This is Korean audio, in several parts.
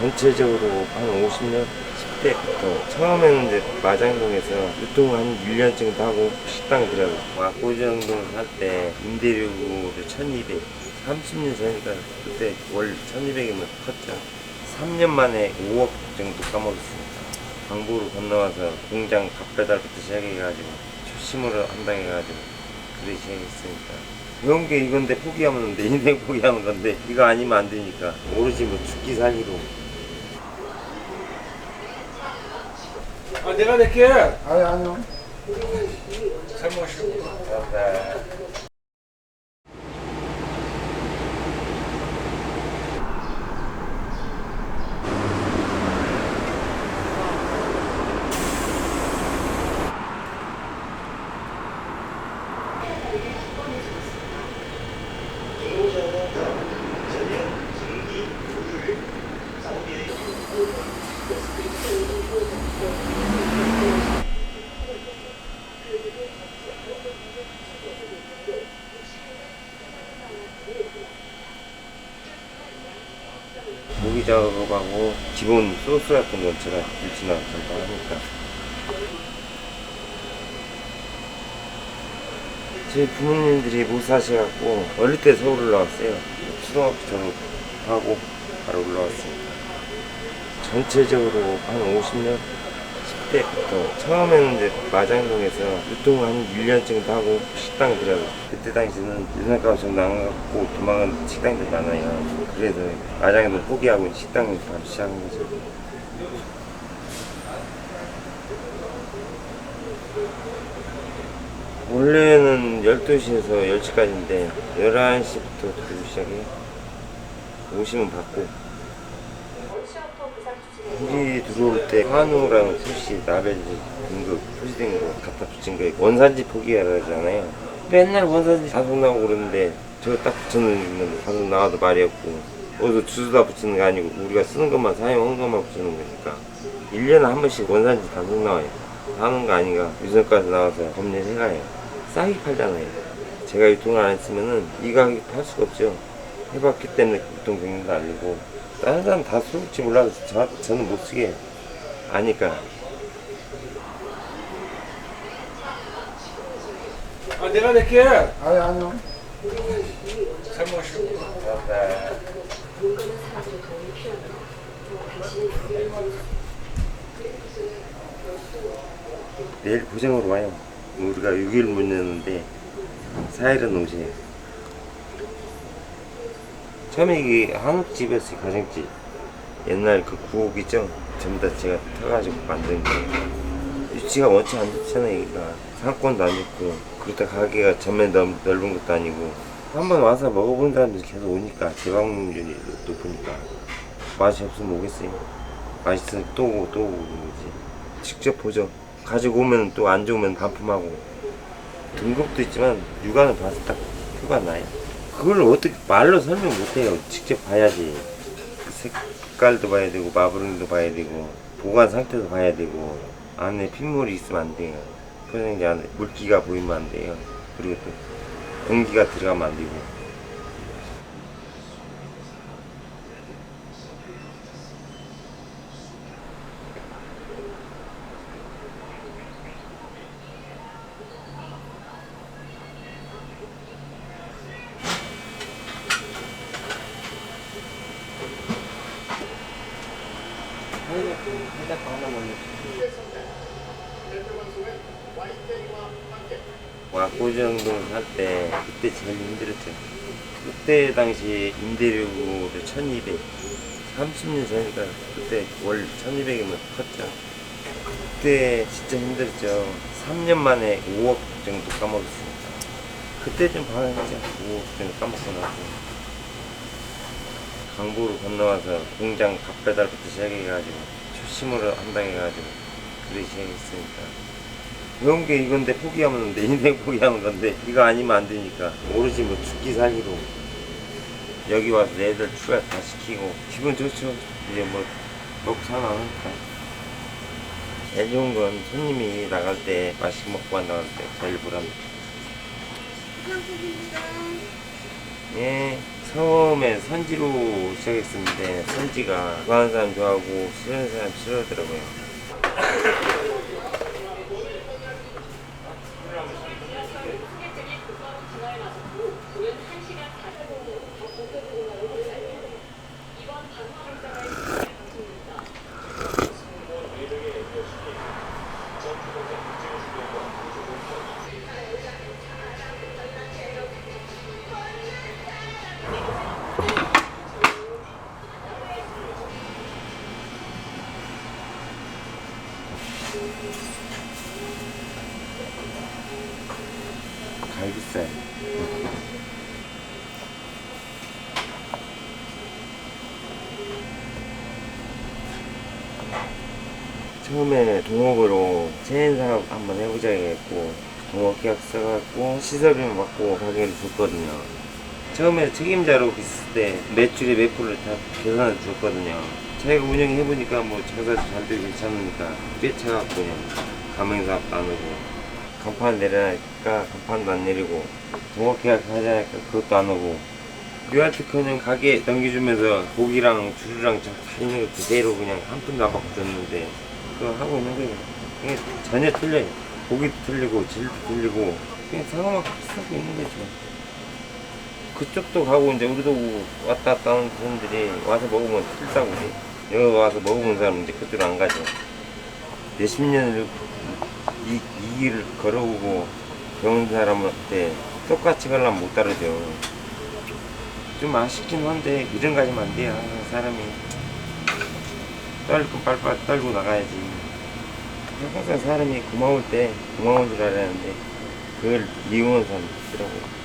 전체적으로 한 50년? 10대부터 처음에는 이제 마장동에서 유통 한 1년쯤 하고 식당 들어가고 와꾸정동 살 때 임대료를 1200, 30년 전이니까 그때 월 1200이면 컸죠. 3년 만에 5억 정도 까먹었습니다. 광보로 건너와서 공장 갑배달부터 시작해가지고 초심으로 한다 해가지고 그래 시작했으니까 배운 게 이건데 포기하면 내 인생 포기하는 건데 이거 아니면 안 되니까 오로지 뭐 죽기 살기로. 아, 내가 낼게. 아니요. 잘 마시고. 감사합니다. 고기 작업하고 기본 소스 같은 건 제가 일치나 전부 하니까. 저희 부모님들이 못 사셔갖고 어릴 때 서울 올라왔어요. 초등학교 졸업하고 바로 올라왔습니다. 전체적으로 한 50년? 10대부터 처음에는 이제 마장동에서 유통 한 1년쯤 하고 식당 들어가고 그때 당시에는 유산값 좀 나가고 도망간 식당들 많아요. 그래서 마장동 포기하고 식당을 바로 시작한 거죠. 원래는 12시에서 10시까지인데 11시부터 들어오기 시작해요. 오시면 받고 고기 들어올 때 한우랑 수시, 나벨지 등급 표시된 거 갖다 붙인 거 원산지 포기하라잖아요. 맨날 원산지 자석 나오고 그러는데 저거 딱 붙여놓으면 자석 나와도 말이 없고 어디서 주소다 붙이는 거 아니고 우리가 쓰는 것만 사용한 것만 붙이는 거니까 1년에 한 번씩 원산지 자석 나와요. 하는 거 아닌가 유선가에서 나와서 검열해가요. 싸게 팔잖아요. 제가 유통을 안 했으면은 이 가격에 팔 수가 없죠. 해봤기 때문에 유통 경력도 알리고 다른 사람 다 쓸지 몰라도 저는 못 쓰게 아니까. 아, 내가 낼게. 아니요. 잘 마시고. 감사합니다. 내일 고정으로 와요. 우리가 6일 못 내는데 4일은 오세요. 처음에 이게 한옥집이었어요. 가정집. 옛날 그 구옥 있죠? 전부 다 제가 타가지고 만든 거예요. 위치가 원체 안 좋잖아요. 여기가 상권도 안 좋고 그렇다 가게가 전면 넓은 것도 아니고 한번 와서 먹어본 사람들이 계속 오니까 재방문율이 높으니까 맛이 없으면 오겠어요. 맛있으면 또 오고 또 오고 그런 거지. 직접 보죠. 가지고 오면 또 안 좋으면 반품하고 등급도 있지만 육안을 봐서 딱 표가 나요. 그걸 어떻게 말로 설명 못해요. 직접 봐야지. 색깔도 봐야 되고 마블링도 봐야 되고 보관 상태도 봐야 되고 안에 핏물이 있으면 안 돼요. 포장지 안에 물기가 보이면 안 돼요. 그리고 또 공기가 들어가면 안 되고. 와꾸정동 살 때 그때 제일 힘들었죠. 그때 당시 임대료를 1200, 30년 전이니까 그때 월 1200이면 컸죠. 그때 진짜 힘들었죠. 3년 만에 5억 정도 까먹었으니까 그때 좀 반했죠. 5억 정도 까먹고 나서 광보로 건너와서 공장 갑배달부터 시작해가지고 초심으로 한다 해가지고 그래 시작했으니까 배운 게 이건데 포기하면 내 인생 포기하는 건데 이거 아니면 안 되니까 오로지 뭐 죽기 살기로 여기 와서 애들 추가 다 시키고 기분 좋죠. 이제 뭐 먹고 살아나니까. 애 좋은 건 손님이 나갈 때 맛있게 먹고 간다고 할 때 제일 보람. 예, 처음에 선지로 시작했었는데 선지가 좋아하는 사람 좋아하고 싫어하는 사람 싫어하더라고요. 갈비살. 처음에 동업으로 체인 사업 한번 해보자 했고 동업 계약 써갖고 시설비만 받고 가격을 줬거든요. 처음에 책임자로 있을 때 매출의 몇 프로를 다 계산해 줬거든요. 자기가 운영해보니까 뭐 장사 잘 되고 괜찮으니까 꿰차갖고 그냥 가맹사업도 안 하고 간판 내려니까 간판도 안 내리고 동업 계약 하자니까 그것도 안 하고 류한테 그냥 가게 넘겨주면서 고기랑 주류랑 다 있는 거 그대로 그냥 한 푼도 안 받고 줬는데 그거 하고 있는 거예요. 그게 전혀 틀려요. 고기도 틀리고 질도 틀리고 그냥 상황만 비슷하고 있는 거죠. 그쪽도 가고 이제 우리도 왔다 갔다 하는 분들이 와서 먹으면 틀다고 그래. 여기 와서 먹으면 사람은 이제 그쪽으로 안 가죠. 몇십 년을 이 길을 걸어오고 배운 사람한테 똑같이 가려면 못 따르죠. 좀 아쉽긴 한데 이런 가지면 안 돼요. 사람이 떨고 빨빨 떨고 나가야지. 항상 사람이 고마울 때 고마운 줄 알았는데 그걸 이용하는 사람이 있더라고요.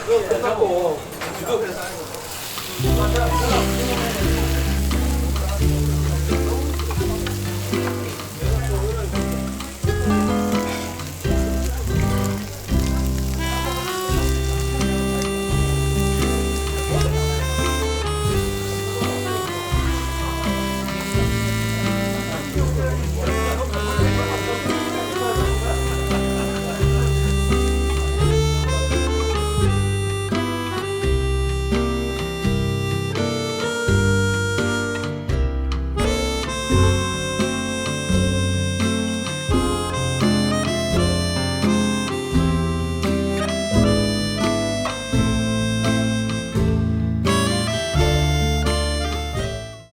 그거 끝나고 그거 그래서